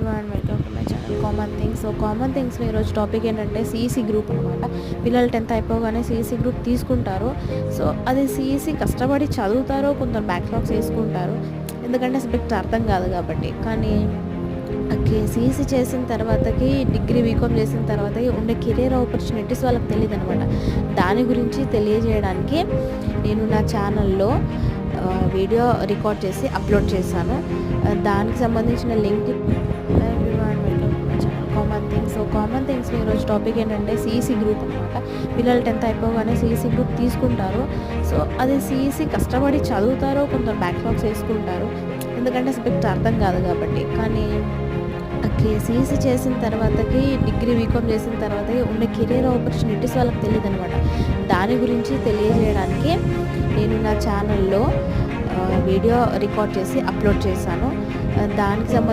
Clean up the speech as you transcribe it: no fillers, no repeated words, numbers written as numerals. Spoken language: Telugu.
Everyone welcome to my channel common things. So common థింగ్స్లో ఈరోజు టాపిక్ ఏంటంటే సిఈసి గ్రూప్ అనమాట. పిల్లలు 10th అయిపోగానే సిఈసి గ్రూప్ తీసుకుంటారు. సో అది సిఈసి కష్టపడి చదువుతారో, కొందరు బ్యాక్లాగ్స్ వేసుకుంటారు, ఎందుకంటే సబ్జెక్ట్ అర్థం కాదు కాబట్టి. కానీ సిఈసి చేసిన తర్వాతకి, డిగ్రీ బీకామ్ చేసిన తర్వాతకి ఉండే కెరీర్ ఆపర్చునిటీస్ వాళ్ళకి తెలియదు అనమాట. దాని గురించి తెలియజేయడానికి నేను నా ఛానల్లో వీడియో రికార్డ్ చేసి అప్లోడ్ చేశాను. దానికి సంబంధించిన link common things. So common థింగ్స్లో ఈరోజు టాపిక్ ఏంటంటే సిఈసి గ్రూప్ అనమాట. పిల్లలు 10th అయిపోగానే సిఈసి గ్రూప్ తీసుకుంటారు. సో అది సిఈసి కష్టపడి చదువుతారో, కొందరు బ్యాక్లాగ్స్ వేసుకుంటారు, ఎందుకంటే సబ్జెక్ట్ అర్థం కాదు కాబట్టి. కానీ సిఈసి చేసిన తర్వాతకి, డిగ్రీ బీకామ్ చేసిన తర్వాతకి ఉండే కెరీర్ ఆపర్చునిటీస్ వాళ్ళకి తెలియదు అనమాట. దాని గురించి తెలియజేయడానికి నేను నా ఛానల్లో వీడియో రికార్డ్ చేసి అప్లోడ్ చేశాను. దానికి సంబంధించి